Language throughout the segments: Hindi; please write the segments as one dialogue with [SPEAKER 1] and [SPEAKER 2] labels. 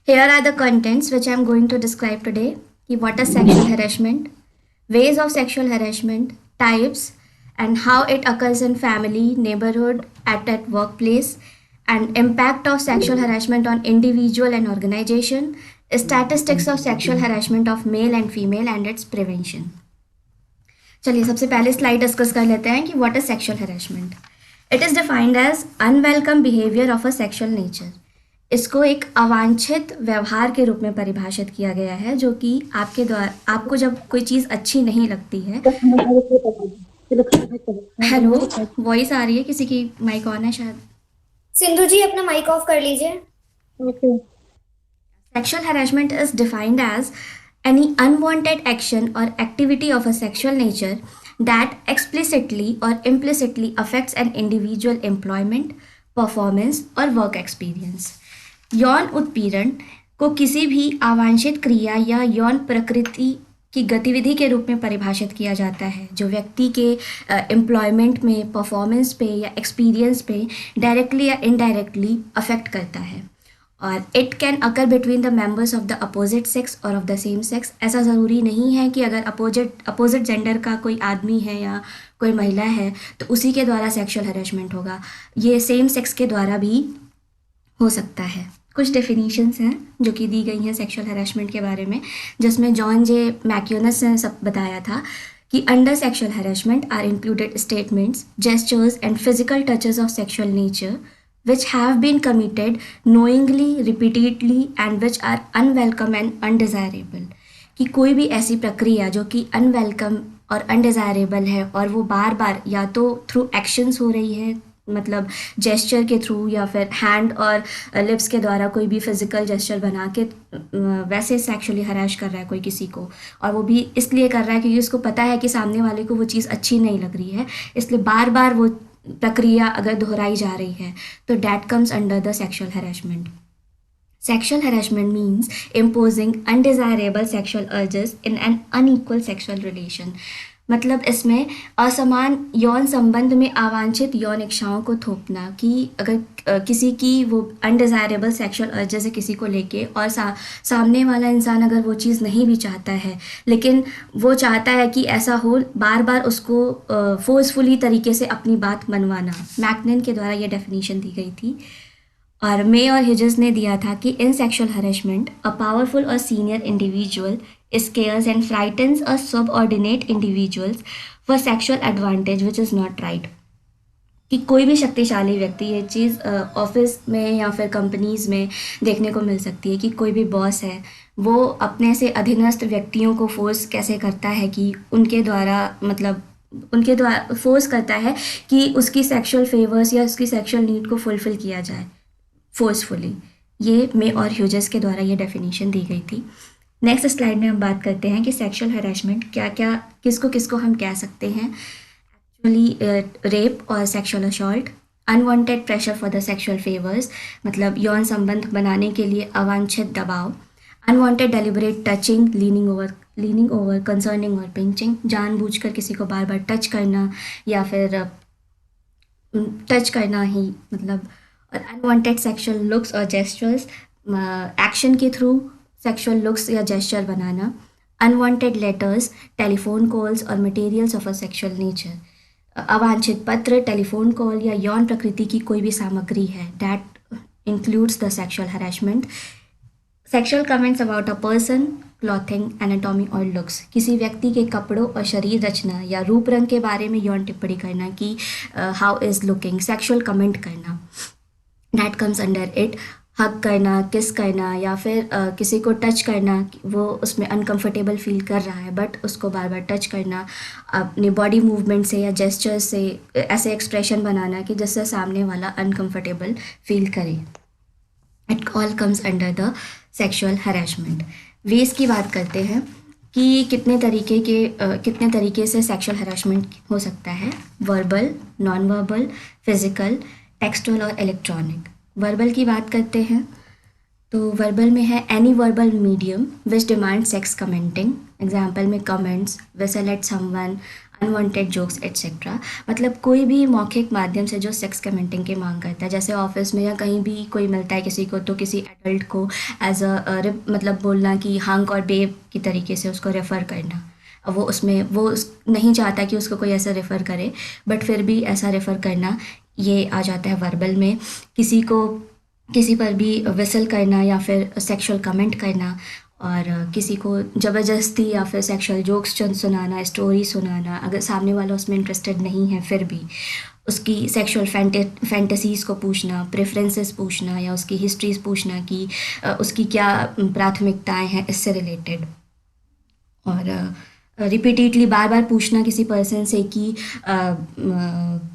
[SPEAKER 1] Here are the contents which I am going to describe today. What is sexual harassment, ways of sexual harassment, types, and how it occurs in family, neighborhood, at workplace, and impact of sexual harassment on individual and organization, statistics of sexual harassment of male and female and its prevention. चलिए सबसे पहले स्लाइड डिस्कस कर लेते हैं कि what is sexual harassment. It is defined as unwelcome behaviour of a sexual nature. इसको एक अवांछित व्यवहार के रूप में परिभाषित किया गया है जो कि आपके द्वारा आपको जब कोई चीज़ अच्छी नहीं लगती है. हेलो, वॉइस आ रही है किसी की? माइक ऑन है शायद.
[SPEAKER 2] सिंधु जी अपना माइक ऑफ कर लीजिए.
[SPEAKER 3] Okay.
[SPEAKER 1] Sexual harassment is defined as any unwanted action or activity of a sexual nature that explicitly or implicitly affects an individual employment, performance or work experience. यौन उत्पीड़न को किसी भी अवांछित क्रिया या यौन प्रकृति की गतिविधि के रूप में परिभाषित किया जाता है जो व्यक्ति के एम्प्लॉयमेंट में, परफॉर्मेंस पे या एक्सपीरियंस पे डायरेक्टली या इनडायरेक्टली अफेक्ट करता है. और it can occur between the members of the opposite sex और ऑफ द सेम सेक्स. ऐसा ज़रूरी नहीं है कि अगर अपोजिट जेंडर का कोई आदमी है या कोई महिला है तो उसी के द्वारा सेक्सुअल हरेसमेंट होगा. ये सेम सेक्स के द्वारा भी हो सकता है. कुछ डेफिनेशंस हैं जो कि दी गई हैं सेक्सुअल हरेसमेंट के बारे में, जिसमें जॉन जे मैक्यूनस ने सब बताया था कि under sexual harassment are included statements, gestures and physical touches of sexual nature which have been committed knowingly, repeatedly and which are unwelcome and undesirable. कि कोई भी ऐसी प्रक्रिया जो कि अनवेलकम और अनडिज़ायरेबल है और वो बार बार या तो थ्रू एक्शंस हो रही है, मतलब जेस्चर के थ्रू या फिर हैंड और लिप्स के द्वारा कोई भी फिजिकल जेस्चर बना के वैसे सेक्सुअली हराश कर रहा है कोई किसी को, और वो भी इसलिए कर रहा है क्योंकि उसको पता है कि सामने वाले को वो चीज़ अच्छी नहीं लग रही है, इसलिए बार बार वो प्रक्रिया अगर दोहराई जा रही है तो that comes under the sexual harassment. Sexual harassment means imposing undesirable sexual urges in an unequal sexual relation. मतलब इसमें असमान यौन संबंध में अवांछित यौन इच्छाओं को थोपना कि अगर किसी की वो अनडिज़ायरेबल सेक्सुअल अर्जेस है किसी को लेके और सामने वाला इंसान अगर वो चीज़ नहीं भी चाहता है लेकिन वो चाहता है कि ऐसा हो, बार बार उसको फोर्सफुली तरीके से अपनी बात मनवाना. मैकनिन के द्वारा ये डेफिनेशन दी गई थी. और मे और ह्यूजेस ने दिया था कि in sexual harassment a powerful और senior individual scares and frightens a subordinate individuals for sexual advantage which is not right. कि कोई भी शक्तिशाली व्यक्ति, ये चीज़ ऑफिस में या फिर कंपनीज़ में देखने को मिल सकती है कि कोई भी बॉस है वो अपने से अधीनस्थ व्यक्तियों को फोर्स कैसे करता है कि उनके द्वारा फोर्स करता है कि उसकी सेक्सुअल फेवर्स या उसकी सेक्सुअल नीड को फुलफ़िल किया जाए फोर्सफुली. ये मे और ह्यूजेस के द्वारा ये डेफिनेशन दी गई थी. नेक्स्ट स्लाइड में हम बात करते हैं कि सेक्सुअल हरेसमेंट क्या क्या, किसको किसको हम कह सकते हैं. एक्चुअली रेप और sexual assault, unwanted pressure for the sexual favours मतलब यौन संबंध बनाने के लिए अवांछित दबाव, unwanted deliberate touching, leaning over, concerning और पिंचिंग, जानबूझकर किसी को बार बार टच करना या फिर टच करना ही मतलब, और अनवांटेड सेक्सुअल लुक्स और जेस्चर्स, एक्शन के थ्रू सेक्सुअल लुक्स या जेस्चर बनाना, अनवांटेड लेटर्स, टेलीफोन कॉल्स और materials of a sexual nature, अवांछित पत्र, टेलीफोन कॉल या यौन प्रकृति की कोई भी सामग्री है, that includes the sexual harassment. Sexual comments about a person, clothing, anatomy और लुक्स, किसी व्यक्ति के कपड़ों और शरीर रचना या रूप रंग के बारे में यौन टिप्पणी करना कि how is looking, sexual comment करना, दैट कम्स अंडर इट. हक करना, किस करना या फिर किसी को टच करना, वो उसमें अनकंफर्टेबल फील कर रहा है बट उसको बार बार टच करना, अपनी बॉडी मूवमेंट से या जेस्चर से ऐसे एक्सप्रेशन बनाना कि जिससे सामने वाला अनकंफर्टेबल फील करे. It all comes under the sexual harassment. वेज की बात करते हैं कि कितने तरीके से सेक्सुअल हरेसमेंट हो सकता है. Verbal, non verbal, physical, textual और इलेक्ट्रॉनिक. वर्बल की बात करते हैं तो वर्बल में है any verbal medium which demand sex commenting. Example में comments, whistle at someone, unwanted jokes etcetera. मतलब कोई भी मौखिक माध्यम से जो सेक्स कमेंटिंग की मांग करता है, जैसे ऑफिस में या कहीं भी कोई मिलता है किसी को, तो किसी एडल्ट को एज मतलब बोलना कि हंक और बेब की तरीके से उसको रेफ़र करना। अब वो उसमें नहीं चाहता कि उसको कोई ऐसा रेफ़र करे, बट फिर भी ऐसा रेफ़र करना, ये आ जाता है वर्बल में। किसी को किसी पर भी विसल करना या फिर सेक्सुअल कमेंट करना, और किसी को ज़बरदस्ती या फिर सेक्सुअल जोक्स सुनाना, स्टोरी सुनाना, अगर सामने वाला उसमें इंटरेस्टेड नहीं है फिर भी उसकी सेक्सुअल फैंटेसीज़ को पूछना, प्रेफरेंसेस पूछना या उसकी हिस्ट्रीज पूछना कि उसकी क्या प्राथमिकताएं हैं इससे रिलेटेड। और रिपीटेडली बार बार पूछना किसी पर्सन से कि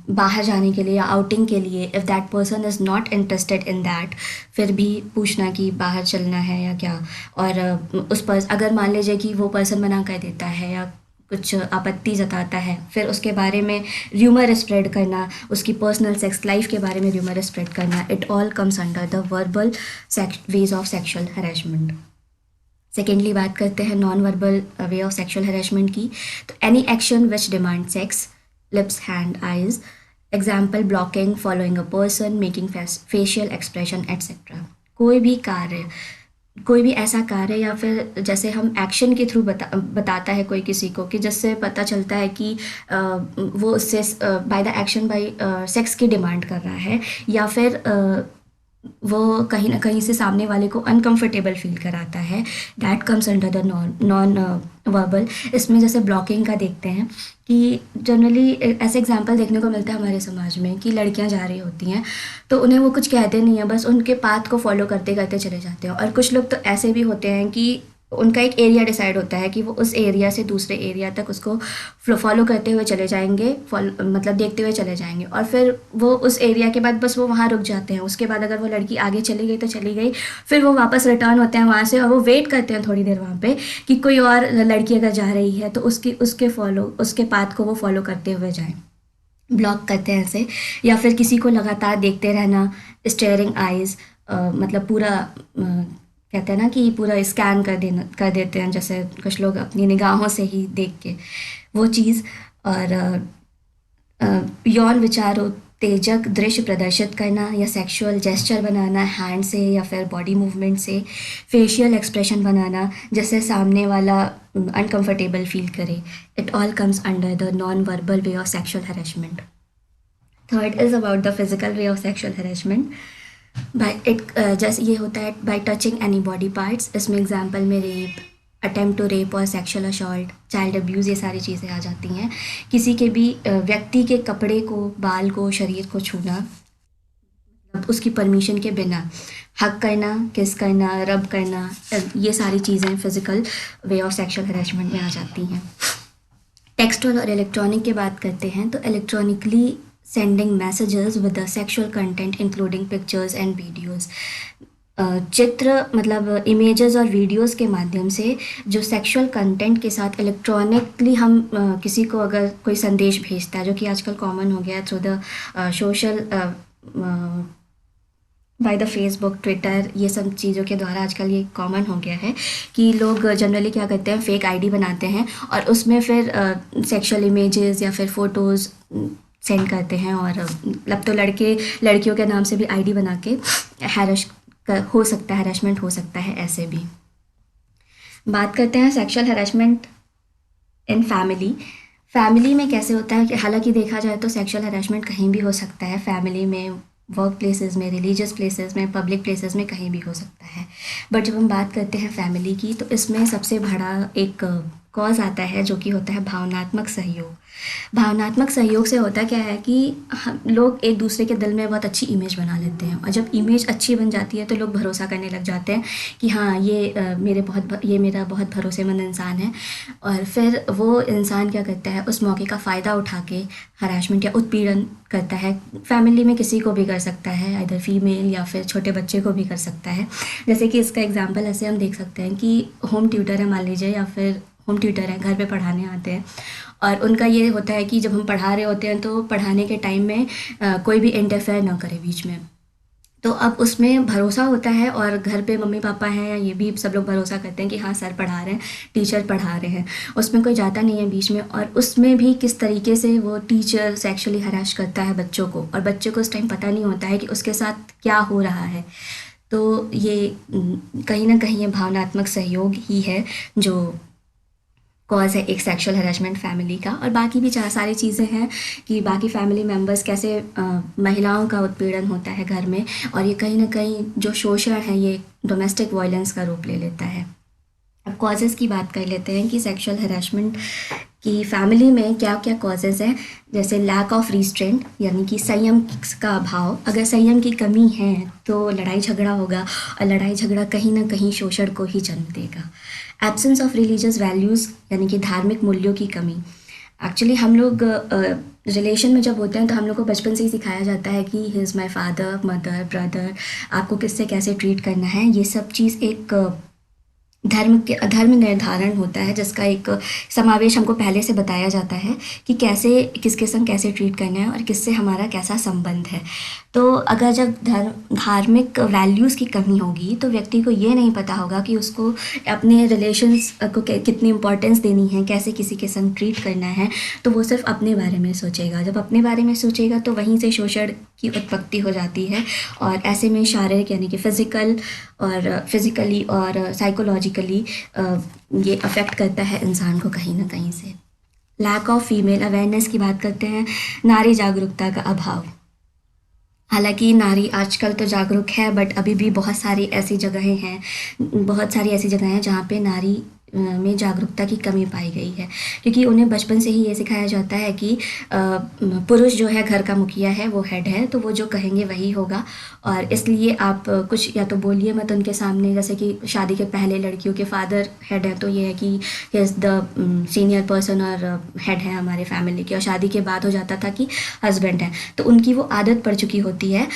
[SPEAKER 1] बाहर जाने के लिए या आउटिंग के लिए, if that person is not interested in that, फिर भी पूछना कि बाहर चलना है या क्या। और उस पर अगर मान लीजिए कि वो पर्सन मना कर देता है या कुछ आपत्ति जताता है, फिर उसके बारे में र्यूमर स्प्रेड करना, उसकी पर्सनल सेक्स लाइफ के बारे में र्यूमर स्प्रेड करना, it all comes under the verbal ways of sexual harassment. Secondly बात करते हैं non verbal way of sexual harassment की। तो any action which demand sex, lips, hand, eyes, example blocking, following a person, making facial expression etcetera. कोई भी ऐसा कार्य या फिर जैसे हम एक्शन के थ्रू बताता है कोई किसी को, कि जिससे पता चलता है कि वो उससे by the action by sex की डिमांड कर रहा है, या फिर वो कहीं ना कहीं से सामने वाले को अनकंफर्टेबल फील कराता है, that comes under the non verbal. इसमें जैसे ब्लॉकिंग का देखते हैं कि जनरली ऐसे एग्जांपल देखने को मिलता है हमारे समाज में कि लड़कियां जा रही होती हैं तो उन्हें वो कुछ कहते नहीं हैं, बस उनके पाथ को फॉलो करते करते चले जाते हैं। और कुछ लोग तो ऐसे भी होते हैं कि उनका एक एरिया डिसाइड होता है कि वो उस एरिया से दूसरे एरिया तक उसको फॉलो करते हुए चले जाएंगे, मतलब देखते हुए चले जाएंगे, और फिर वो उस एरिया के बाद बस वो वहाँ रुक जाते हैं। उसके बाद अगर वो लड़की आगे चली गई तो चली गई, फिर वो वापस रिटर्न होते हैं वहाँ से और वो वेट करते हैं थोड़ी देर वहाँ पे कि कोई और लड़की अगर जा रही है तो उसके पाथ को वो फॉलो करते हुए जाएं। ब्लॉक करते हैं ऐसे। या फिर किसी को लगातार देखते रहना, स्टेयरिंग आइज, मतलब पूरा कहते हैं ना कि पूरा स्कैन कर देते हैं, जैसे कुछ लोग अपनी निगाहों से ही देख के वो चीज़। और यौन विचारोत्तेजक दृश्य प्रदर्शित करना या सेक्सुअल जेस्चर बनाना हैंड से या फिर बॉडी मूवमेंट से, फेशियल एक्सप्रेशन बनाना जैसे सामने वाला अनकंफर्टेबल फील करे, it all comes under the non verbal way of sexual harassment. Third is about the physical way of sexual harassment. जैसे ये होता है bye touching any body parts, इसमें एग्जाम्पल में रेप, अटेम्प्ट टू रेप और सेक्सुअल असॉल्ट, चाइल्ड अब्यूज़, ये सारी चीज़ें आ जाती हैं। किसी के भी व्यक्ति के कपड़े को, बाल को, शरीर को छूना, मतलब उसकी परमिशन के बिना, हक करना, किस करना, रब करना, ये सारी चीज़ें physical way of sexual harassment में आ जाती हैं। टेक्सटुअल और इलेक्ट्रॉनिक की बात करते हैं तो electronically sending messages with the sexual content including pictures and videos, चित्र मतलब इमेजेस और वीडियोस के माध्यम से जो सेक्सुअल कंटेंट के साथ इलेक्ट्रॉनिकली हम किसी को अगर कोई संदेश भेजता है, जो कि आजकल कॉमन हो गया है through the social by the Facebook, Twitter, ये सब चीज़ों के द्वारा आजकल ये कॉमन हो गया है कि लोग जनरली क्या करते हैं, फेक आईडी बनाते हैं और उसमें फिर सेक्सुअल इमेजेस या फिर फ़ोटोज़ सेंड करते हैं। और मतलब तो लड़के लड़कियों के नाम से भी आईडी बना के हो सकता है, हरेसमेंट हो सकता है ऐसे भी। बात करते हैं सेक्सुअल हरेसमेंट इन फैमिली में कैसे होता है कि हालांकि देखा जाए तो सेक्सुअल हरेसमेंट कहीं भी हो सकता है, फैमिली में, वर्क प्लेसेस में, रिलीजियस प्लेसेस में, पब्लिक प्लेसेस में, कहीं भी हो सकता है। बट जब हम बात करते हैं फैमिली की तो इसमें सबसे बड़ा एक कॉज आता है जो कि होता है भावनात्मक सहयोग। भावनात्मक सहयोग से होता क्या है कि हम लोग एक दूसरे के दिल में बहुत अच्छी इमेज बना लेते हैं, और जब इमेज अच्छी बन जाती है तो लोग भरोसा करने लग जाते हैं कि हाँ ये मेरा बहुत भरोसेमंद इंसान है। और फिर वो इंसान क्या करता है, उस मौके का फ़ायदा उठा के हरासमेंट या उत्पीड़न करता है। फैमिली में किसी को भी कर सकता है, आइदर फीमेल या फिर छोटे बच्चे को भी कर सकता है। जैसे कि इसका एग्जांपल ऐसे हम देख सकते हैं कि होम ट्यूटर है मान लीजिए, या फिर होम ट्यूटर है, घर पे पढ़ाने आते हैं, और उनका ये होता है कि जब हम पढ़ा रहे होते हैं तो पढ़ाने के टाइम में कोई भी इंटरफेयर ना करे बीच में। तो अब उसमें भरोसा होता है और घर पे मम्मी पापा हैं या ये भी सब लोग भरोसा करते हैं कि हाँ सर पढ़ा रहे हैं, टीचर पढ़ा रहे हैं, उसमें कोई जाता नहीं है बीच में। और उसमें भी किस तरीके से वो टीचर सेक्सुअली हराश करता है बच्चों को, और बच्चों को उस टाइम पता नहीं होता है कि उसके साथ क्या हो रहा है। तो ये कहीं ना कहीं ये भावनात्मक सहयोग ही है जो कॉज है एक सेक्सुअल हरासमेंट फैमिली का। और बाकी भी चार सारी चीज़ें हैं कि बाकी फैमिली मेम्बर्स कैसे महिलाओं का उत्पीड़न होता है घर में, और ये कहीं ना कहीं जो शोषण है ये डोमेस्टिक वायलेंस का रूप ले लेता है। अब कॉजेज़ की बात कर लेते हैं कि सेक्सुअल हरासमेंट की फैमिली में क्या क्या कॉजेज़ हैं। जैसे लैक ऑफ रिस्ट्रेंट, यानी कि संयम का अभाव। अगर संयम की कमी है तो लड़ाई झगड़ा होगा, और लड़ाई झगड़ा कहीं ना कहीं शोषण को ही जन्म देगा। एब्सेंस ऑफ रिलीजियस वैल्यूज़, यानी कि धार्मिक मूल्यों की कमी। एक्चुअली हम लोग रिलेशन में जब होते हैं तो हम लोग को बचपन से ही सिखाया जाता है कि he is my father, mother, brother, आपको किससे कैसे ट्रीट करना है। ये सब चीज़ एक धर्म निर्धारण होता है जिसका एक समावेश हमको पहले से बताया जाता है कि कैसे किसके संग कैसे ट्रीट करना है और किससे हमारा कैसा संबंध है। तो अगर जब धार्मिक वैल्यूज़ की कमी होगी तो व्यक्ति को ये नहीं पता होगा कि उसको अपने रिलेशंस को कितनी इम्पोर्टेंस देनी है, कैसे किसी के संग ट्रीट करना है। तो वो सिर्फ अपने बारे में सोचेगा। जब अपने बारे में सोचेगा तो वहीं से शोषण की उत्पत्ति हो जाती है, और ऐसे में शारीरिक यानी कि फिज़िकली और साइकोलॉजिकली ये अफेक्ट करता है इंसान को कहीं ना कहीं से। लैक ऑफ फीमेल अवेयरनेस की बात करते हैं। नारी जागरूकता का अभाव। हालांकि नारी आजकल तो जागरूक है, बट अभी भी बहुत सारी ऐसी जगहें हैं जहाँ पे नारी में जागरूकता की कमी पाई गई है, क्योंकि उन्हें बचपन से ही ये सिखाया जाता है कि पुरुष जो है घर का मुखिया है, वो हेड है, तो वो जो कहेंगे वही होगा। और इसलिए आप कुछ या तो बोलिए मत उनके सामने। जैसे कि शादी के पहले लड़कियों के फादर हेड है, तो ये है कि he is the senior person और हेड है हमारे फैमिली के। और शादी के बाद हो जाता था कि हस्बैंड है, तो उनकी वो आदत पड़ चुकी होती है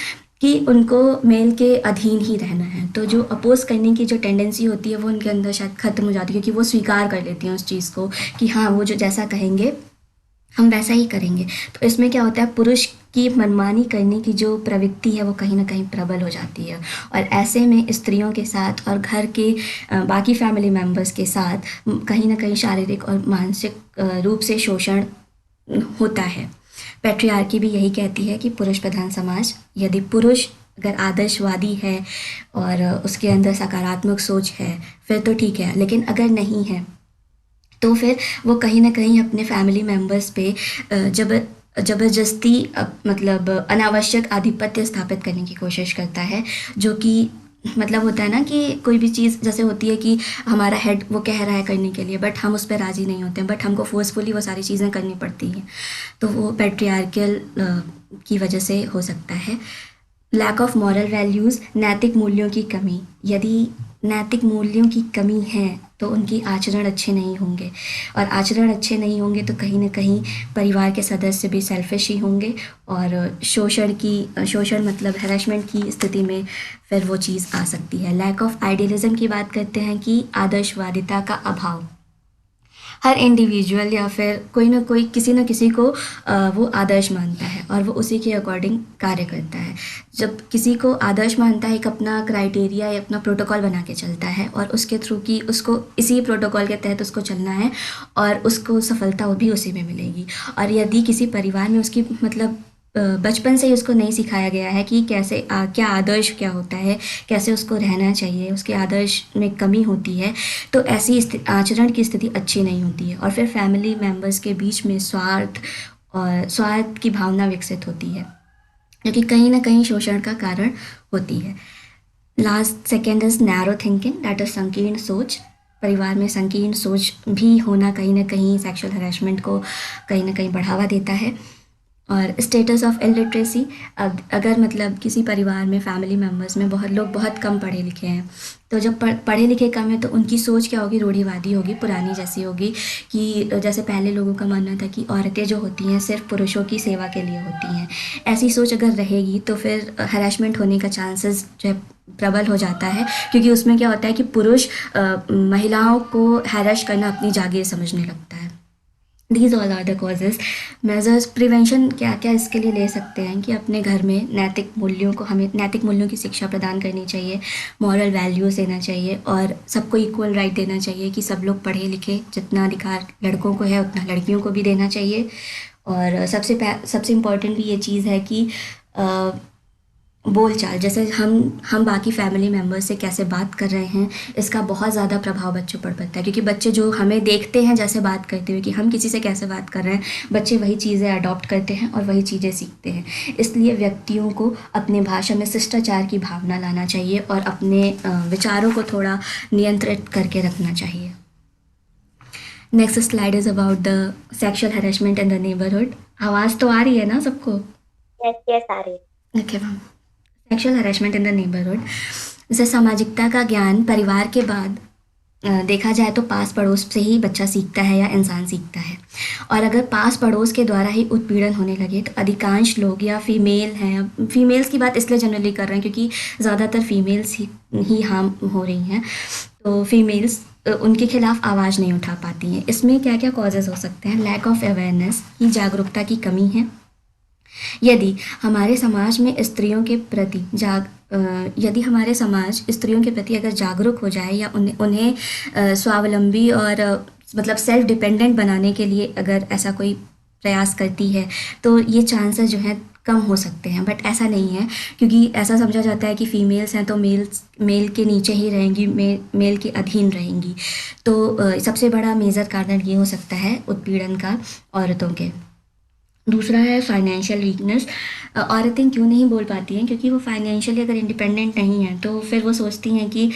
[SPEAKER 1] कि उनको मेल के अधीन ही रहना है। तो जो अपोज करने की जो टेंडेंसी होती है वो उनके अंदर शायद ख़त्म हो जाती है, क्योंकि वो स्वीकार कर लेती हैं उस चीज़ को कि हाँ वो जो जैसा कहेंगे हम वैसा ही करेंगे। तो इसमें क्या होता है, पुरुष की मनमानी करने की जो प्रवृत्ति है वो कहीं ना कहीं प्रबल हो जाती है, और ऐसे में स्त्रियों के साथ और घर के बाकी फैमिली मेम्बर्स के साथ कहीं ना कहीं शारीरिक और मानसिक रूप से शोषण होता है। पैट्रियार्की भी यही कहती है कि पुरुष प्रधान समाज, यदि पुरुष अगर आदर्शवादी है और उसके अंदर सकारात्मक सोच है फिर तो ठीक है, लेकिन अगर नहीं है तो फिर वो कहीं ना कहीं अपने फैमिली मेम्बर्स पे ज़बरदस्ती मतलब अनावश्यक आधिपत्य स्थापित करने की कोशिश करता है। जो कि मतलब होता है ना कि कोई भी चीज़ जैसे होती है कि हमारा हेड वो कह रहा है करने के लिए, बट हम उस पर राज़ी नहीं होते हैं, बट हमको फोर्सफुली वो सारी चीज़ें करनी पड़ती हैं। तो वो पैट्रियार्कल की वजह से हो सकता है। लैक ऑफ मॉरल वैल्यूज़, नैतिक मूल्यों की कमी। यदि नैतिक मूल्यों की कमी है तो उनकी आचरण अच्छे नहीं होंगे, और आचरण अच्छे नहीं होंगे तो कहीं ना कहीं परिवार के सदस्य भी सेल्फिश ही होंगे, और शोषण मतलब हैरेसमेंट की स्थिति में फिर वो चीज़ आ सकती है। लैक ऑफ आइडियलिज्म की बात करते हैं कि आदर्शवादिता का अभाव। हर इंडिविजुअल या फिर कोई ना कोई किसी न किसी को वो आदर्श मानता है और वो उसी के अकॉर्डिंग कार्य करता है। जब किसी को आदर्श मानता है, एक अपना क्राइटेरिया या अपना प्रोटोकॉल बना के चलता है, और उसके थ्रू कि उसको इसी प्रोटोकॉल के तहत उसको चलना है और उसको सफलता भी उसी में मिलेगी। और यदि किसी परिवार में उसकी मतलब बचपन से ही उसको नहीं सिखाया गया है कि कैसे क्या आदर्श क्या होता है, कैसे उसको रहना चाहिए, उसके आदर्श में कमी होती है, तो ऐसी आचरण की स्थिति अच्छी नहीं होती है, और फिर फैमिली मेम्बर्स के बीच में स्वार्थ की भावना विकसित होती है, जो कि कहीं ना कहीं शोषण का कारण होती है। Last second is narrow thinking, that is संकीर्ण सोच। परिवार में संकीर्ण सोच भी होना कहीं ना कहीं सेक्सुअल हरासमेंट को कहीं ना कहीं बढ़ावा देता है। और स्टेटस ऑफ इलिटरेसी, अगर मतलब किसी परिवार में फैमिली मेम्बर्स में बहुत कम पढ़े लिखे हैं, तो जब पढ़े लिखे कम है तो उनकी सोच क्या होगी, रूढ़िवादी होगी, पुरानी जैसी होगी, कि जैसे पहले लोगों का मानना था कि औरतें जो होती हैं सिर्फ पुरुषों की सेवा के लिए होती हैं। ऐसी सोच अगर रहेगी तो फिर हैरेसमेंट होने का चांसेस जो है प्रबल हो जाता है, क्योंकि उसमें क्या होता है कि पुरुष महिलाओं को हैरेस करना अपनी जागीर समझने लगता है। These all are the causes. Measures prevention क्या क्या इसके लिए ले सकते हैं कि अपने घर में हमें नैतिक मूल्यों की शिक्षा प्रदान करनी चाहिए, मॉरल वैल्यूज़ देना चाहिए और सबको इक्वल राइट देना चाहिए कि सब लोग पढ़े लिखे, जितना अधिकार लड़कों को है उतना लड़कियों को भी देना चाहिए। और सबसे इम्पॉर्टेंट भी ये चीज़ है कि अ, बोलचाल, जैसे हम बाकी फैमिली मेम्बर्स से कैसे बात कर रहे हैं, इसका बहुत ज़्यादा प्रभाव बच्चों पर पड़ता है, क्योंकि बच्चे जो हमें देखते हैं जैसे बात करते हुए कि हम किसी से कैसे बात कर रहे हैं, बच्चे वही चीज़ें अडॉप्ट करते हैं और वही चीज़ें सीखते हैं। इसलिए व्यक्तियों को अपने भाषा में शिष्टाचार की भावना लाना चाहिए और अपने विचारों को थोड़ा नियंत्रित करके रखना चाहिए। Next slide is about the sexual harassment in the neighbourhood. आवाज़ तो आ रही है ना सबको?
[SPEAKER 2] यस यस आ रही है।
[SPEAKER 1] Okay ma'am. Sexual harassment in the neighbourhood, जैसे सामाजिकता का ज्ञान परिवार के बाद देखा जाए तो पास पड़ोस से ही बच्चा सीखता है या इंसान सीखता है। और अगर पास पड़ोस के द्वारा ही उत्पीड़न होने लगे तो अधिकांश लोग या फीमेल हैं, फीमेल्स की बात इसलिए जनरली कर रहे हैं क्योंकि ज़्यादातर फीमेल्स ही हार्म हो रही हैं, तो फीमेल्स उनके खिलाफ आवाज़ नहीं उठा पाती हैं। इसमें क्या क्या कॉजेज़ हो सकते हैं? लैक ऑफ अवेयरनेस की जागरूकता की कमी है। यदि हमारे समाज में स्त्रियों के प्रति यदि हमारे समाज स्त्रियों के प्रति अगर जागरूक हो जाए या उन्हें स्वावलंबी और मतलब सेल्फ डिपेंडेंट बनाने के लिए अगर ऐसा कोई प्रयास करती है तो ये चांसेस जो हैं कम हो सकते हैं। बट ऐसा नहीं है, क्योंकि ऐसा समझा जाता है कि फीमेल्स हैं तो मेल के नीचे ही रहेंगी, मेल के अधीन रहेंगी। तो सबसे बड़ा मेजर कारण ये हो सकता है उत्पीड़न का औरतों के। दूसरा है फाइनेंशियल वीकनेस। औरतें क्यों नहीं बोल पाती हैं? क्योंकि वो फाइनेंशियली अगर इंडिपेंडेंट नहीं हैं तो फिर वो सोचती हैं कि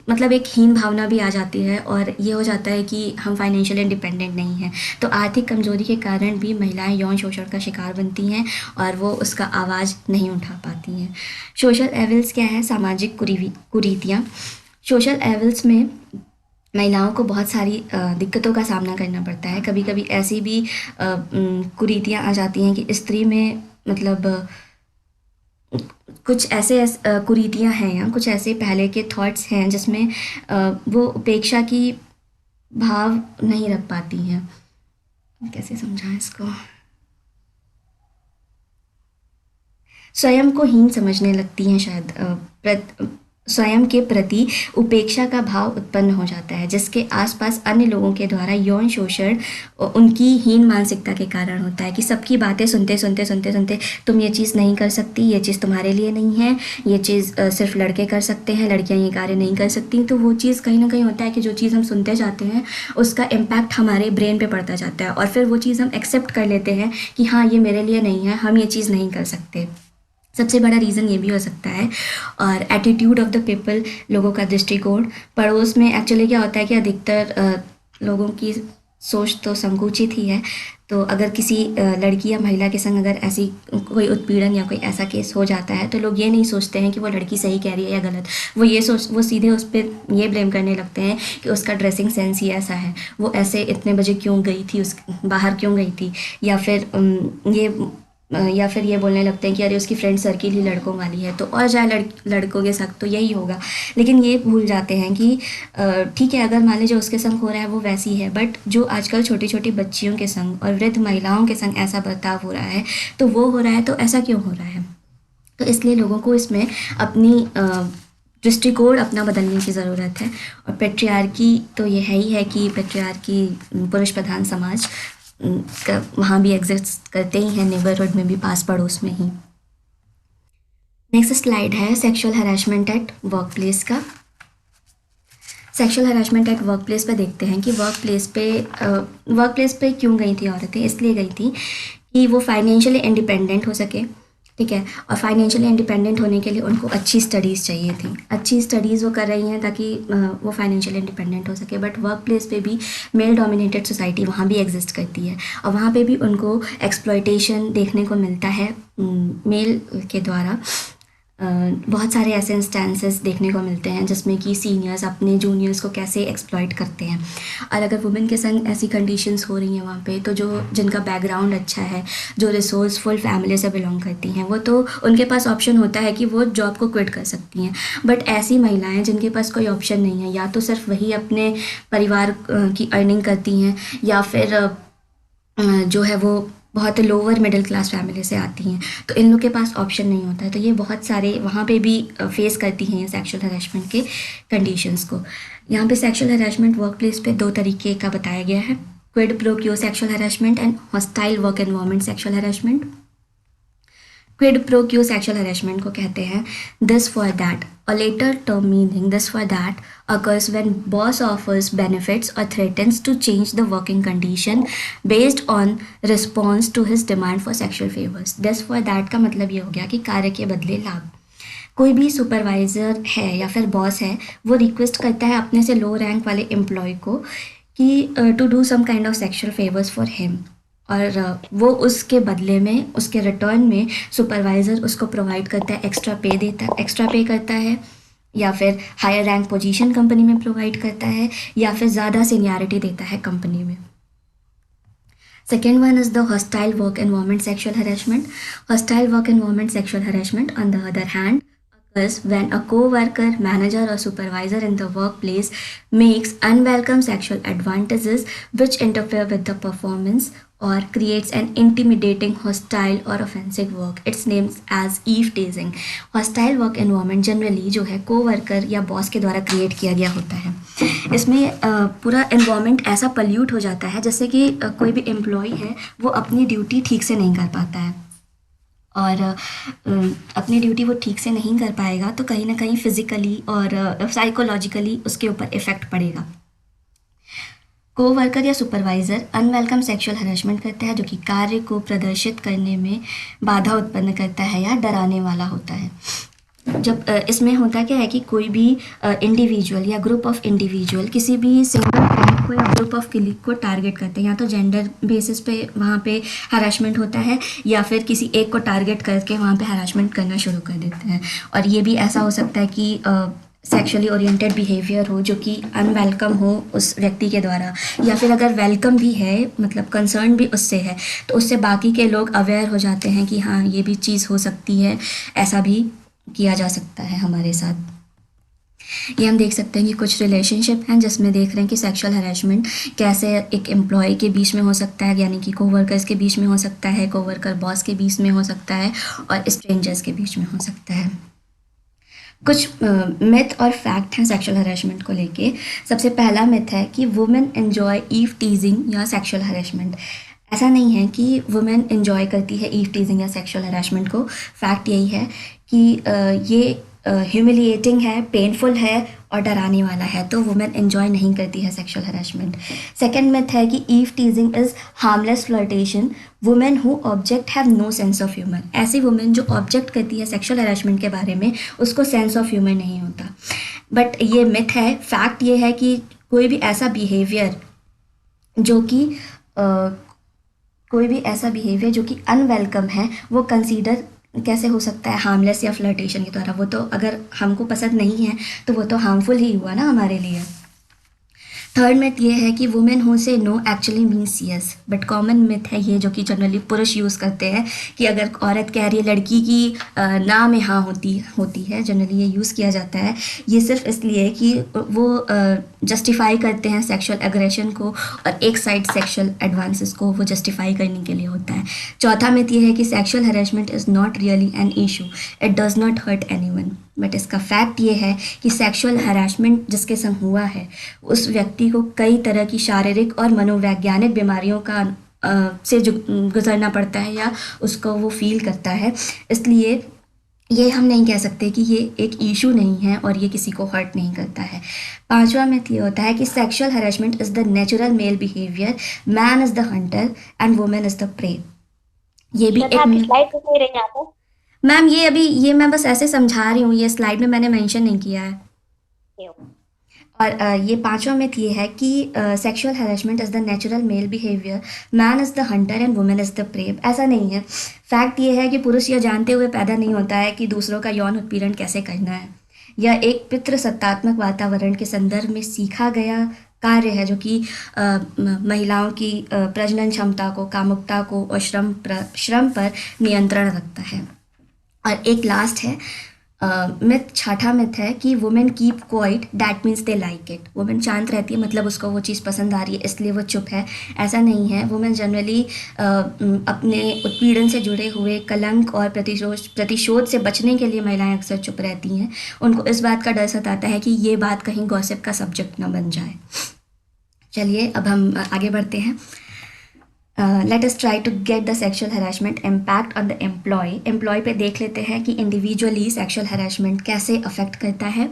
[SPEAKER 1] मतलब एक हीन भावना भी आ जाती है और ये हो जाता है कि हम फाइनेंशियल इंडिपेंडेंट नहीं हैं, तो आर्थिक कमजोरी के कारण भी महिलाएं यौन शोषण का शिकार बनती हैं और वो उसका आवाज़ नहीं उठा पाती हैं। सोशल एविल्स क्या है? सामाजिक कुरीतियाँ। सोशल एविल्स में महिलाओं को बहुत सारी दिक्कतों का सामना करना पड़ता है। कभी कभी ऐसी भी कुरीतियाँ आ जाती हैं कि स्त्री में मतलब कुछ कुरीतियाँ हैं या कुछ ऐसे पहले के थॉट्स हैं जिसमें वो उपेक्षा की भाव नहीं रख पाती हैं। कैसे समझाएं इसको? स्वयं को हीन समझने लगती हैं शायद, स्वयं के प्रति उपेक्षा का भाव उत्पन्न हो जाता है जिसके आसपास अन्य लोगों के द्वारा यौन शोषण उनकी हीन मानसिकता के कारण होता है कि सबकी बातें सुनते सुनते सुनते सुनते तुम ये चीज़ नहीं कर सकती, ये चीज़ तुम्हारे लिए नहीं है, ये चीज़ सिर्फ लड़के कर सकते हैं, लड़कियां ये कार्य नहीं कर सकती। तो वो चीज़ कहीं ना कहीं होता है कि जो चीज़ हम सुनते जाते हैं उसका इम्पैक्ट हमारे ब्रेन पे पड़ता जाता है और फिर वो चीज़ हम एक्सेप्ट कर लेते हैं कि हाँ ये मेरे लिए नहीं है, हम ये चीज़ नहीं कर सकते। सबसे बड़ा रीज़न ये भी हो सकता है। और एटीट्यूड ऑफ द पीपल, लोगों का दृष्टिकोण। पड़ोस में एक्चुअली क्या होता है कि अधिकतर लोगों की सोच तो संकुचित ही है, तो अगर किसी लड़की या महिला के संग अगर ऐसी कोई उत्पीड़न या कोई ऐसा केस हो जाता है तो लोग ये नहीं सोचते हैं कि वो लड़की सही कह रही है या गलत, वो सीधे उस पर ये ब्लेम करने लगते हैं कि उसका ड्रेसिंग सेंस ही ऐसा है, वो ऐसे इतने बजे क्यों गई थी, उस बाहर क्यों गई थी, या फिर ये बोलने लगते हैं कि अरे उसकी फ्रेंड सर्किल ही लड़कों वाली है तो और जाए लड़कों के साथ तो यही होगा। लेकिन ये भूल जाते हैं कि ठीक है अगर मान लीजिए उसके संग हो रहा है वो वैसी है, बट जो आजकल छोटी छोटी बच्चियों के संग और वृद्ध महिलाओं के संग ऐसा बर्ताव हो रहा है तो वो हो रहा है, तो ऐसा क्यों हो रहा है? तो इसलिए लोगों को इसमें अपनी दृष्टिकोण अपना बदलने की ज़रूरत है। और पेट्रियार्की तो ये है ही है कि पेट्रियार्की पुरुष प्रधान समाज का वहाँ भी एग्जिस्ट करते ही हैं, नेबरहुड में भी, पास पड़ोस में ही। नेक्स्ट स्लाइड है sexual harassment at work place का। Sexual harassment at work place पे देखते हैं कि वर्क प्लेस पे क्यों गई थी औरतें? इसलिए गई थी कि वो फाइनेंशियली इंडिपेंडेंट हो सके, ठीक है, और फाइनेंशियली इंडिपेंडेंट होने के लिए उनको अच्छी स्टडीज़ चाहिए थी। अच्छी स्टडीज़ वो कर रही हैं ताकि वो फाइनेंशियली इंडिपेंडेंट हो सके। बट वर्क प्लेस पे भी मेल डोमिनेटेड सोसाइटी वहाँ भी एग्जिस्ट करती है और वहाँ पे भी उनको एक्सप्लॉयटेशन देखने को मिलता है मेल के द्वारा। बहुत सारे ऐसे इंस्टेंसेस देखने को मिलते हैं जिसमें कि सीनियर्स अपने जूनियर्स को कैसे एक्सप्लॉइट करते हैं। और अगर वुमेन के संग ऐसी कंडीशंस हो रही हैं वहाँ पे, तो जो जिनका बैकग्राउंड अच्छा है, जो रिसोर्सफुल फैमिली से बिलोंग करती हैं, वो तो उनके पास ऑप्शन होता है कि वो जॉब को क्विट कर सकती हैं। बट ऐसी महिलाएं जिनके पास कोई ऑप्शन नहीं है, या तो सिर्फ वही अपने परिवार की अर्निंग करती हैं, या फिर जो है वो बहुत लोअर मिडिल क्लास फैमिली से आती हैं, तो इन लोग के पास ऑप्शन नहीं होता है, तो ये बहुत सारे वहाँ पे भी फेस करती हैं ये सेक्सुअल हरासमेंट के कंडीशंस को। यहाँ पे सेक्सुअल हरासमेंट वर्क प्लेस पे दो तरीके का बताया गया है: क्विड प्रो क्यो sexual harassment and hostile work environment sexual harassment. Quid pro क्यो सेक्सुअल हरेसमेंट को कहते हैं this for that, a later term meaning this for that occurs when boss offers benefits or threatens to change the working condition based on response to his demand for sexual favors. This for that का मतलब ये हो गया कि कार्य के बदले लाभ। कोई भी सुपरवाइज़र है या फिर बॉस है, वो रिक्वेस्ट करता है अपने से लो रैंक वाले एम्प्लॉय को कि to do some kind of sexual favours for him, और वो उसके बदले में, उसके रिटर्न में सुपरवाइज़र उसको प्रोवाइड करता है, एक्स्ट्रा पे करता है, या फिर हायर रैंक पोजीशन कंपनी में प्रोवाइड करता है, या फिर ज़्यादा सीनियरिटी देता है कंपनी में। Second one is the hostile work environment sexual harassment. Hostile work environment sexual harassment, on the other hand, occurs when a co-worker, manager, or supervisor in the workplace makes unwelcome sexual advantages which interfere with the performance or creates an intimidating, hostile or offensive work. It's named as eve teasing. Hostile work environment generally जो है co-worker या बॉस के द्वारा क्रिएट किया गया होता है। इसमें पूरा एनवायरनमेंट ऐसा पल्यूट हो जाता है जैसे कि कोई भी एम्प्लॉय है वो अपनी ड्यूटी ठीक से नहीं कर पाता है, और अपनी ड्यूटी वो ठीक से नहीं कर पाएगा तो कहीं ना कहीं फिजिकली और साइकोलॉजिकली उसके ऊपर इफेक्ट पड़ेगा। कोवर्कर या सुपरवाइज़र अनवेलकम सेक्सुअल हरेसमेंट करता है जो कि कार्य को प्रदर्शित करने में बाधा उत्पन्न करता है या डराने वाला होता है। जब इसमें होता क्या है कि कोई भी इंडिविजुअल या ग्रुप ऑफ इंडिविजुअल किसी भी सिंगल कलीग को या ग्रुप ऑफ कलीग को टारगेट करते हैं, या तो जेंडर बेसिस पे वहाँ पे हरासमेंट होता है, या फिर किसी एक को टारगेट करके वहाँ पे हरासमेंट करना शुरू कर देते हैं। और ये भी ऐसा हो सकता है कि सेक्सुअली ओरिएंटेड बिहेवियर हो जो कि अनवेलकम हो उस व्यक्ति के द्वारा, या फिर अगर वेलकम भी है, मतलब कंसर्न भी उससे है, तो उससे बाकी के लोग अवेयर हो जाते हैं कि हाँ ये भी चीज़ हो सकती है, ऐसा भी किया जा सकता है हमारे साथ। ये हम देख सकते हैं कि कुछ रिलेशनशिप हैं जिसमें देख रहे हैं कि सेक्सुअल हरेसमेंट कैसे एक एम्प्लॉय के बीच में हो सकता है, यानी कि कोवर्कर्स के बीच में हो सकता है, कोवर्कर बॉस के बीच में हो सकता है, और स्ट्रेंजर्स के बीच में हो सकता है। कुछ मिथ और फैक्ट हैं सेक्सुअल हरेसमेंट को लेके। सबसे पहला मिथ है कि वुमेन एंजॉय ईव टीजिंग या सेक्सुअल हरेसमेंट। ऐसा नहीं है कि वुमेन एंजॉय करती है ईव टीजिंग या सेक्सुअल हरेसमेंट को। फैक्ट यही है कि ये ह्यूमिलिएटिंग है, पेनफुल है और डराने वाला है, तो वुमेन एंजॉय नहीं करती है सेक्सुअल हरेसमेंट। सेकेंड मिथ है कि eve teasing is harmless flirtation, women who object have no sense of humour. ऐसी वुमेन जो ऑब्जेक्ट करती है सेक्सुअल हरेसमेंट के बारे में, उसको सेंस ऑफ ह्यूमर नहीं होता। बट ये मिथ है। फैक्ट ये है कि कोई भी ऐसा बिहेवियर जो कि अनवेलकम है, वो कंसीडर कैसे हो सकता है हार्मलेस या फ्लर्टेशन के द्वारा। वो तो अगर हमको पसंद नहीं है तो वो तो हार्मफुल ही हुआ ना हमारे लिए। थर्ड मिथ ये है कि women who say no actually means yes, but common myth है ये जो कि जनरली पुरुष यूज़ करते हैं कि अगर औरत कह रही है लड़की की ना में हाँ होती है, जनरली ये यूज़ किया जाता है। ये सिर्फ इसलिए कि वो जस्टिफाई करते हैं सेक्सुअल एग्रेशन को, और एक साइड सेक्सुअल एडवांसेस को वो जस्टिफाई करने के लिए होता है। चौथा मिथ ये है कि sexual harassment is not really an issue, it does not hurt anyone. But इसका फैक्ट ये है कि सेक्सुअल हरासमेंट जिसके संग हुआ है उस व्यक्ति को कई तरह की शारीरिक और मनोवैज्ञानिक बीमारियों का से गुजरना पड़ता है, या उसको वो फील करता है। इसलिए ये हम नहीं कह सकते कि ये एक इशू नहीं है और ये किसी को हर्ट नहीं करता है। पांचवा मिथ ये होता है कि sexual harassment is the natural male behaviour, man is the hunter and women is the prey. ये भी
[SPEAKER 2] तथा आप
[SPEAKER 1] एक
[SPEAKER 2] स्लाइड पे कह रहे हैं यहाँ पर।
[SPEAKER 1] मैम, ये मैं बस ऐसे समझा रही हूँ, ये स्लाइड में मैंने मेंशन नहीं किया है। और ये पांचवा मिथ ये है कि sexual harassment is the natural male behaviour, man is the hunter and women is the prey. ऐसा नहीं है। फैक्ट ये है कि पुरुष यह जानते हुए पैदा नहीं होता है कि दूसरों का यौन उत्पीड़न कैसे करना है। यह एक पितृसत्तात्मक वातावरण के संदर्भ में सीखा गया कार्य है, जो कि महिलाओं की प्रजनन क्षमता को, कामुकता को और श्रम पर नियंत्रण रखता है। और एक लास्ट है मिथ, छठा मिथ है कि women keep quiet that means they like it. Women शांत रहती है मतलब उसको वो चीज़ पसंद आ रही है इसलिए वो चुप है। ऐसा नहीं है। वुमेन जनरली अपने उत्पीड़न से जुड़े हुए कलंक और प्रतिशोध से बचने के लिए महिलाएं अक्सर चुप रहती हैं। उनको इस बात का डर सताता है कि ये बात कहीं गॉसिप का सब्जेक्ट न बन जाए। चलिए अब हम आगे बढ़ते हैं। Let us try to get the sexual harassment impact on the employ पे देख लेते हैं कि इंडिविजुअली सेक्शुअल हरासमेंट कैसे अफेक्ट करता है,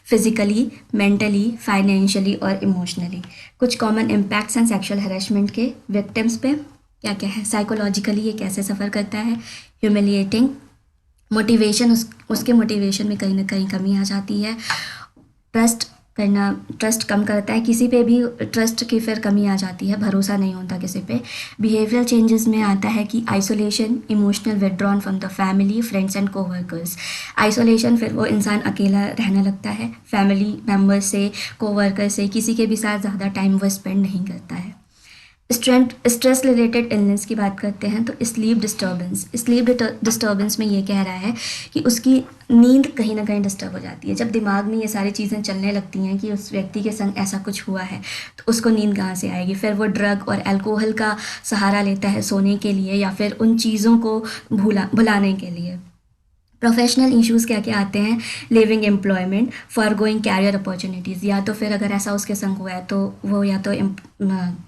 [SPEAKER 1] फिजिकली, मेंटली, फाइनेंशियली और इमोशनली। कुछ कॉमन इम्पैक्ट्स हैं सेक्शुअल हरासमेंट के विक्टिम्स पे। क्या क्या है? साइकोलॉजिकली ये कैसे सफ़र करता है, ह्यूमिलिएटिंग, मोटिवेशन, उसके मोटिवेशन में कहीं ना कहीं कमी आ जाती है, ट्रस्ट कम करता है, किसी पे भी ट्रस्ट की फिर कमी आ जाती है, भरोसा नहीं होता किसी पे। बिहेवियर चेंजेस में आता है कि isolation, emotional withdrawn from the family, friends and coworkers. Isolation, फिर वो इंसान अकेला रहने लगता है, फैमिली मेम्बर से, कोवर्कर से, किसी के भी साथ ज़्यादा टाइम वो स्पेंड नहीं करता है। स्ट्रेस रिलेटेड इलनेस की बात करते हैं तो स्लीप डिस्टर्बेंस में ये कह रहा है कि उसकी नींद कहीं ना कहीं डिस्टर्ब हो जाती है। जब दिमाग में ये सारी चीज़ें चलने लगती हैं कि उस व्यक्ति के संग ऐसा कुछ हुआ है तो उसको नींद कहाँ से आएगी। फिर वो ड्रग और अल्कोहल का सहारा लेता है सोने के लिए या फिर उन चीज़ों को भुलाने के लिए। प्रोफेशनल इश्यूज़ क्या क्या आते हैं? Leaving employment, forgoing career opportunities. या तो फिर अगर ऐसा उसके संग हुआ है तो वो या तो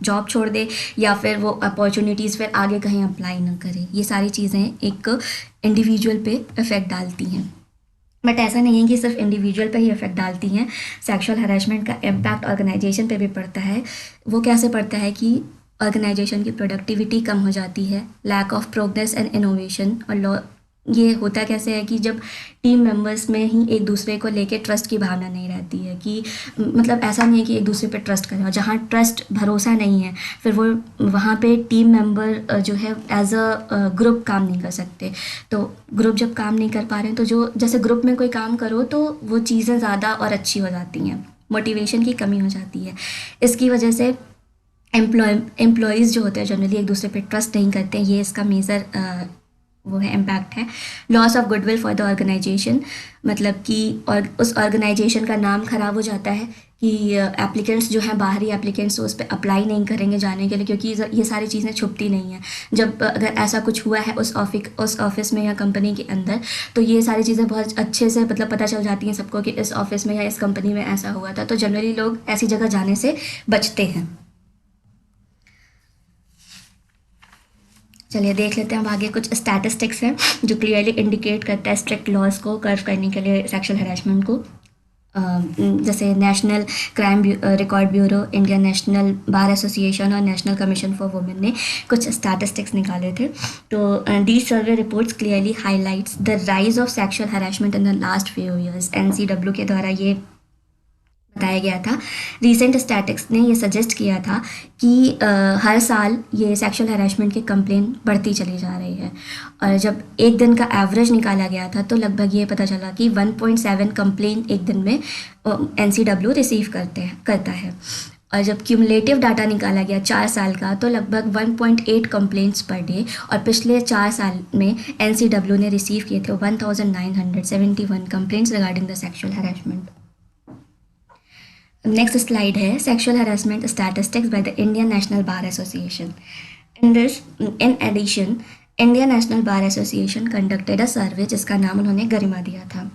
[SPEAKER 1] जॉब छोड़ दे या फिर वो अपॉर्चुनिटीज़ फिर आगे कहीं अप्लाई ना करे। ये सारी चीज़ें एक इंडिविजुअल पे इफ़ेक्ट डालती हैं। बट ऐसा नहीं है कि सिर्फ इंडिविजुअल पे ही इफ़ेक्ट डालती हैं। सेक्सुअल हरासमेंट का इम्पैक्ट ऑर्गेनाइजेशन पे भी पड़ता है। वो कैसे पड़ता है कि ऑर्गेनाइजेशन की प्रोडक्टिविटी कम हो जाती है, lack of progress and innovation. और ये होता कैसे है कि जब टीम मेंबर्स में ही एक दूसरे को लेके ट्रस्ट की भावना नहीं रहती है कि मतलब ऐसा नहीं है कि एक दूसरे पे ट्रस्ट करें, और जहाँ ट्रस्ट भरोसा नहीं है फिर वो वहाँ पे टीम मेंबर जो है एज अ ग्रुप काम नहीं कर सकते। तो ग्रुप जब काम नहीं कर पा रहे हैं तो जो जैसे ग्रुप में कोई काम करो तो वो चीज़ें ज़्यादा और अच्छी हो जाती हैं, मोटिवेशन की कमी हो जाती है। इसकी वजह से एम्प्लॉयज़ जो होते हैं जनरली एक दूसरे पे ट्रस्ट नहीं करते हैं। ये इसका मेजर वो है इम्पैक्ट है। Loss of goodwill for the organisation, मतलब कि और उस ऑर्गेनाइजेशन का नाम ख़राब हो जाता है कि एप्लीकेंट्स जो हैं, बाहरी एप्लीकेंट्स, उस पर अप्लाई नहीं करेंगे जाने के लिए, क्योंकि ये सारी चीज़ें छुपती नहीं हैं। जब अगर ऐसा कुछ हुआ है उस ऑफिस में या कंपनी के अंदर तो ये सारी चीज़ें बहुत अच्छे से मतलब पता चल जाती हैं सबको कि इस ऑफिस में या इस कंपनी में ऐसा हुआ था। तो जनरली लोग ऐसी जगह जाने से बचते हैं। चलिए देख लेते हैं अब आगे कुछ स्टैटिस्टिक्स हैं जो क्लियरली इंडिकेट करता है स्ट्रिक्ट लॉज को कर्व करने के लिए सेक्सुअल हरासमेंट को। जैसे national crime record bureau, Indian National Bar association और नेशनल कमीशन फॉर वुमेन ने कुछ स्टैटिस्टिक्स निकाले थे। तो these survey reports clearly highlights the rise of sexual harassment in the last few years. NCW के द्वारा ये बताया गया था। रीसेंट स्टैटिक्स ने ये सजेस्ट किया था कि हर साल ये सेक्सुअल हरासमेंट की कंप्लेन बढ़ती चली जा रही है। और जब एक दिन का एवरेज निकाला गया था तो लगभग ये पता चला कि 1.7 कंप्लेन एक दिन में एनसीडब्ल्यू रिसीव करता है। और जब क्यूमुलेटिव डाटा निकाला गया 4 साल का तो लगभग 1.8 कंप्लेंट्स पर डे। और पिछले 4 साल में एनसीडब्ल्यू ने रिसीव किए थे 1971 complaints regarding the sexual harassment. Next slide है sexual harassment statistics by the Indian National Bar Association. In addition Indian National Bar Association conducted a survey जिसका नाम उन्होंने गरिमा दिया था।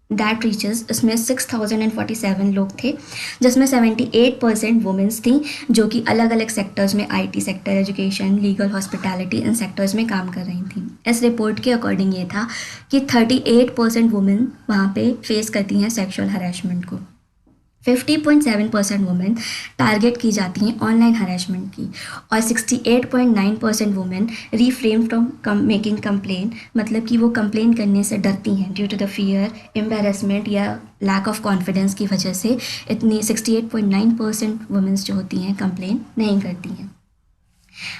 [SPEAKER 1] दैट रीचेस, इसमें 6047 लोग थे जिसमें 78% वुमेंस थी जो कि अलग अलग सेक्टर्स में, IT sector, education, legal, hospitality, in sectors में काम कर रही थी। इस रिपोर्ट के अकॉर्डिंग ये था कि 38% वुमेन वहाँ पे फेस करती हैं सेक्सुअल हरासमेंट को। 50.7% वुमेन टारगेट की जाती हैं ऑनलाइन हरासमेंट की, और 68.9% women refrain from making complain, मतलब कि वो कंप्लेन करने से डरती हैं due to the fear, embarrassment या लैक ऑफ कॉन्फिडेंस की वजह से इतनी 68.9% वुमेंस जो होती हैं कंप्लेन नहीं करती हैं।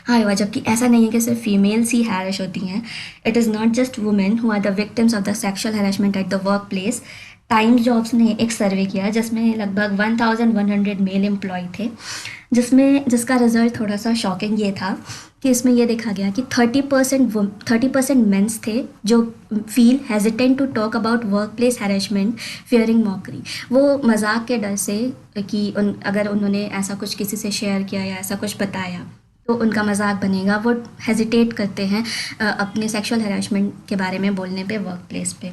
[SPEAKER 1] हाँ, युवा, जबकि ऐसा नहीं है कि सिर्फ फीमेल्स ही हैरिश होती हैं। It is not just women who are the victims of the sexual harassment at the work place. Times Jobs ने एक सर्वे किया जिसमें लगभग 1100 मेल एम्प्लॉय थे, जिसका रिजल्ट थोड़ा सा शॉकिंग ये था कि इसमें ये देखा गया कि 30% मेंस थे जो feel hesitant to talk about workplace harassment fearing mockery. वो मजाक के डर से कि अगर उन्होंने ऐसा कुछ किसी से शेयर किया या ऐसा कुछ बताया तो उनका मजाक बनेगा, वो हेजिटेट करते हैं अपने सेक्सुअल हैरेसमेंट के बारे में बोलने पे वर्क प्लेस पे।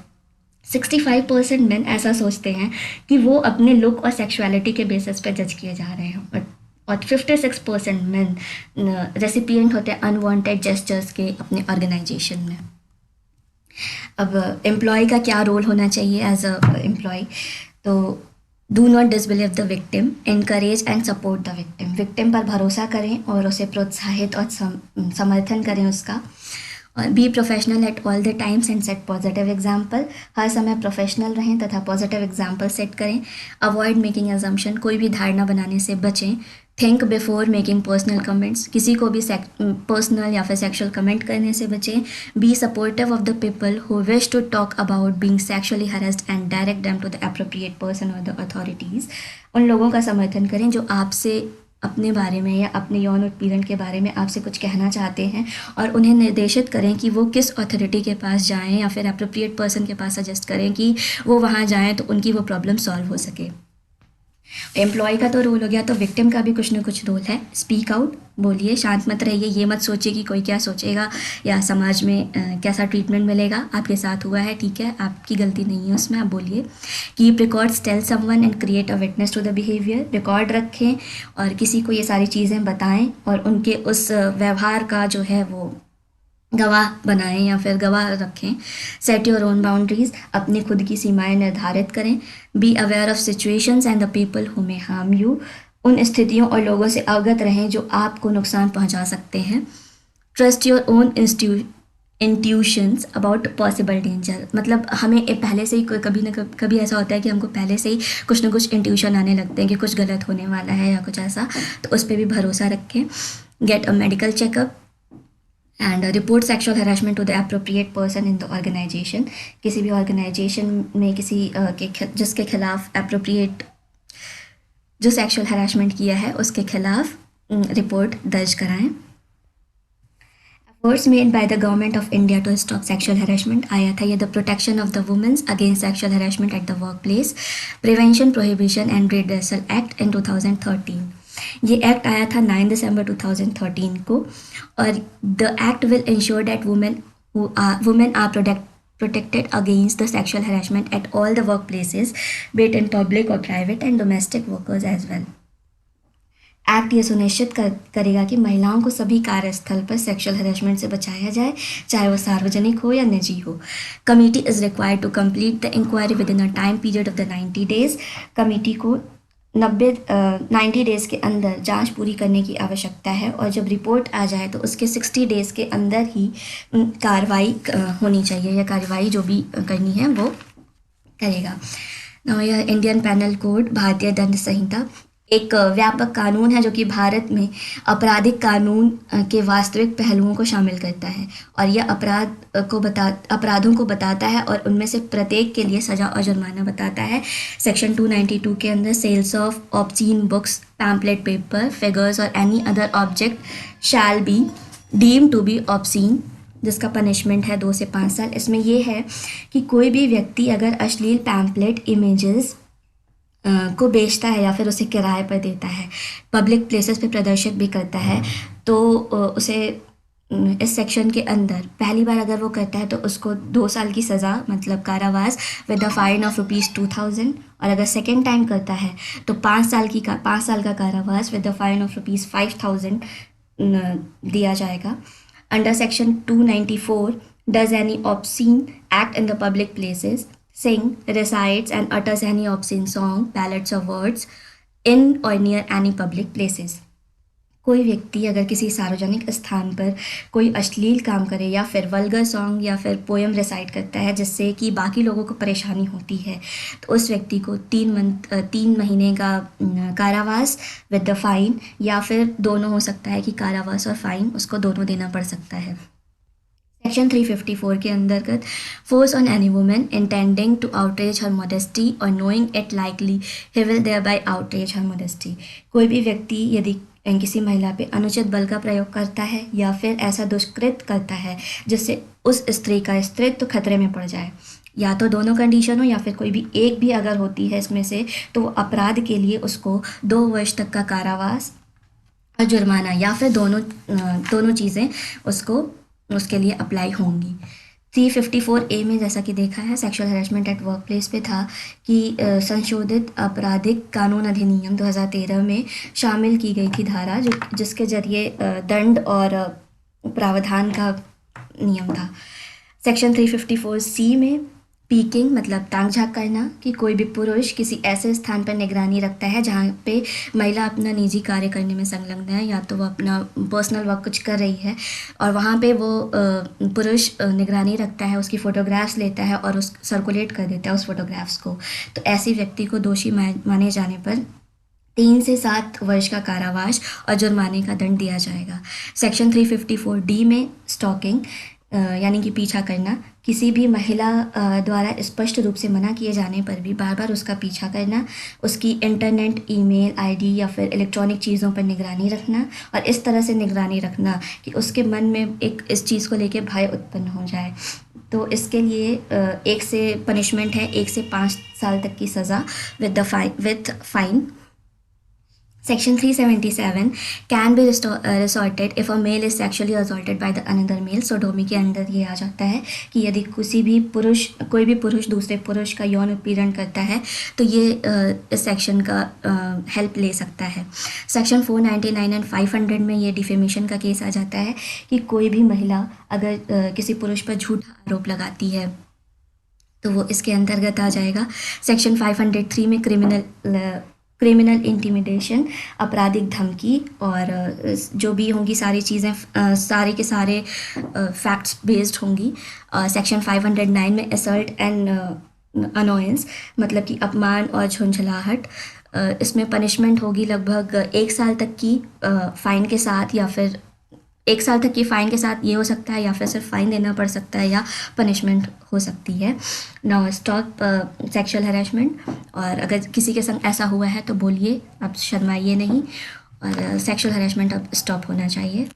[SPEAKER 1] 65% मेन ऐसा सोचते हैं कि वो अपने लुक और सेक्सुअलिटी के बेसिस पे जज किए जा रहे हैं, और 56% मेन रेसिपिएंट होते हैं अनवांटेड जेस्चर्स के अपने ऑर्गेनाइजेशन में। अब एम्प्लॉय का क्या रोल होना चाहिए एज अ एम्प्लॉय? तो do not disbelieve the victim, encourage and support the victim. Victim पर भरोसा करें और उसे प्रोत्साहित और समर्थन करें उसका। और be professional at all the times and set positive example. हर समय प्रोफेशनल रहें तथा पॉजिटिव एग्जाम्पल सेट करें। अवॉइड मेकिंग एजम्पशन, कोई भी धारणा बनाने से बचें। Think before making personal comments, किसी को भी पर्सनल या फिर सेक्शुअल कमेंट करने से बचें। Be supportive of the people who wish to talk about being sexually harassed and direct them to the appropriate person और द अथॉरिटीज़। उन लोगों का समर्थन करें जो आपसे अपने बारे में या अपने यौन उत्पीड़न के बारे में आपसे कुछ कहना चाहते हैं, और उन्हें निर्देशित करें कि वो किस अथॉरिटी के पास जाएं या फिर एप्रोप्रिएट पर्सन के पास सजेस्ट करें कि वो वहाँ जाएं तो उनकी वो प्रॉब्लम सॉल्व हो सके। एम्प्लॉय का तो रोल हो गया, तो विक्टिम का भी कुछ ना कुछ रोल है। स्पीक आउट, बोलिए, शांत मत रहिए, ये मत सोचिए कि कोई क्या सोचेगा या समाज में कैसा ट्रीटमेंट मिलेगा। आपके साथ हुआ है, ठीक है, आपकी गलती नहीं है उसमें, आप बोलिए। Keep records, tell someone and create a witness to the behaviour. Record रखें और किसी को ये सारी चीज़ें बताएं और उनके उस व्यवहार का जो है वो गवाह बनाएं या फिर गवाह रखें। सेट योर ओन बाउंड्रीज, अपनी खुद की सीमाएं निर्धारित करें। Be aware of situations and the people who may harm you, उन स्थितियों और लोगों से अवगत रहें जो आपको नुकसान पहुंचा सकते हैं। Trust your own intuitions about possible danger, मतलब हमें पहले से ही कभी ना कभी ऐसा होता है कि हमको पहले से ही कुछ ना कुछ इंट्यूशन आने लगते हैं कि कुछ गलत होने वाला है या कुछ ऐसा, तो उस पर भी भरोसा रखें। Get a medical checkup and report sexual harassment to the appropriate person in the organisation. किसी भी ऑर्गेनाइजेशन में किसी जिसके खिलाफ अप्रोप्रिएट जो सेक्शुअल हरासमेंट किया है उसके खिलाफ रिपोर्ट दर्ज कराएं। Efforts made by the government of India to stop sexual harassment आया था ये the protection of the women's against sexual harassment at the work place, prevention, prohibition and redressal act in 2013। ये एक्ट आया था 9 दिसंबर 2013 को, और the act will ensure that women are protected against the sexual harassment at all the workplaces, be it in public or private, and domestic workers as well. Act ये सुनिश्चित करेगा कि महिलाओं को सभी कार्यस्थल पर सेक्सुअल हरेसमेंट से बचाया जाए, चाहे वो सार्वजनिक हो या निजी हो। Committee is required to complete the inquiry within a time period of the 90 days। Committee को 90 डेज़ के अंदर जांच पूरी करने की आवश्यकता है, और जब रिपोर्ट आ जाए तो उसके 60 डेज़ के अंदर ही कार्रवाई होनी चाहिए, या कार्रवाई जो भी करनी है वो करेगा। नाउ यह इंडियन पैनल कोड, भारतीय दंड संहिता, एक व्यापक कानून है जो कि भारत में आपराधिक कानून के वास्तविक पहलुओं को शामिल करता है, और यह अपराधों को बताता है और उनमें से प्रत्येक के लिए सज़ा और जुर्माना बताता है। सेक्शन 292 के अंदर sales of obscene books, pamphlet, paper, figures और any other object shall be deem to be obscene, जिसका पनिशमेंट है 2 से 5 साल। इसमें यह है कि कोई भी व्यक्ति अगर अश्लील पैम्पलेट, इमेजेस को बेचता है या फिर उसे किराए पर देता है, पब्लिक प्लेसेस पे प्रदर्शित भी करता है, तो उसे इस सेक्शन के अंदर पहली बार अगर वो करता है तो उसको 2 साल की सज़ा, मतलब कारावास विद अ फाइन ऑफ ₹2000, और अगर सेकेंड टाइम करता है तो 5 साल का कारावास विद अ फाइन ऑफ ₹5000 दिया जाएगा। Under section 294, does any obscene act in the public places, sing, recites and utters any obscene song, ballads or words in or near any public places. कोई व्यक्ति अगर किसी सार्वजनिक स्थान पर कोई अश्लील काम करे या फिर वल्गर सॉन्ग या फिर पोएम रिसाइट करता है जिससे कि बाकी लोगों को परेशानी होती है, तो उस व्यक्ति को 3 महीने का कारावास विद द फाइन, या फिर दोनों हो सकता है कि कारावास और फाइन उसको दोनों देना पड़ सकता है। सेक्शन 354 के अंतर्गत force on any women intending to outrage her modesty और knowing it likely he will thereby outrage her modesty. कोई भी व्यक्ति यदि किसी महिला पे अनुचित बल का प्रयोग करता है या फिर ऐसा दुष्कृत करता है जिससे उस स्त्री का स्त्रीत्व खतरे में पड़ जाए, या तो दोनों कंडीशन हो या फिर कोई भी एक भी अगर होती है इसमें से, तो वो अपराध के लिए उसको 2 वर्ष तक का कारावास और जुर्माना या फिर दोनों चीज़ें उसके लिए अप्लाई होंगी। 354A में जैसा कि देखा है sexual harassment eight work place पे था कि संशोधित आपराधिक कानून अधिनियम 2013 में शामिल की गई थी धारा जिसके जरिए दंड और प्रावधान का नियम था। सेक्शन 354C में पीकिंग मतलब ताक झांक करना, कि कोई भी पुरुष किसी ऐसे स्थान पर निगरानी रखता है जहाँ पे महिला अपना निजी कार्य करने में संलग्न है, या तो वो अपना पर्सनल वर्क कुछ कर रही है और वहाँ पे वो पुरुष निगरानी रखता है, उसकी फ़ोटोग्राफ्स लेता है और उस सर्कुलेट कर देता है उस फोटोग्राफ्स को, तो ऐसे व्यक्ति को दोषी माने जाने पर 3 से 7 वर्ष का कारावास और जुर्माने का दंड दिया जाएगा। सेक्शन 354D में स्टॉकिंग यानी कि पीछा करना, किसी भी महिला द्वारा स्पष्ट रूप से मना किए जाने पर भी बार बार उसका पीछा करना, उसकी इंटरनेट, ईमेल आईडी या फिर इलेक्ट्रॉनिक चीज़ों पर निगरानी रखना, और इस तरह से निगरानी रखना कि उसके मन में इस चीज़ को लेके भय उत्पन्न हो जाए। तो इसके लिए एक से पनिशमेंट है 1 से 5 साल तक की सज़ा with fine. Section 377 can be resorted if a male is sexually assaulted by the another male। Sodomy के अंदर ये आ जाता है कि यदि कोई भी पुरुष दूसरे पुरुष का यौन उत्पीड़न करता है तो ये इस सेक्शन का हेल्प ले सकता है। सेक्शन 499 एंड 500 में ये डिफेमेशन का केस आ जाता है कि कोई भी महिला अगर किसी पुरुष पर झूठा आरोप लगाती है तो वो इसके अंतर्गत आ जाएगा। सेक्शन 503 में क्रिमिनल इंटिमिडेशन, आपराधिक धमकी, और जो भी होंगी सारी चीज़ें सारे के सारे फैक्ट्स बेस्ड होंगी। सेक्शन 509 में असल्ट एंड अनोयंस मतलब कि अपमान और झुंझलाहट, इसमें पनिशमेंट होगी लगभग 1 साल तक की फ़ाइन के साथ, या फिर 1 साल तक की फ़ाइन के साथ ये हो सकता है, या फिर सिर्फ फ़ाइन देना पड़ सकता है, या पनिशमेंट हो सकती है। नाउ स्टॉप सेक्सुअल हैरेसमेंट, और अगर किसी के संग ऐसा हुआ है तो बोलिए, आप शर्माइए नहीं, और सेक्सुअल हैरेसमेंट अब स्टॉप होना चाहिए।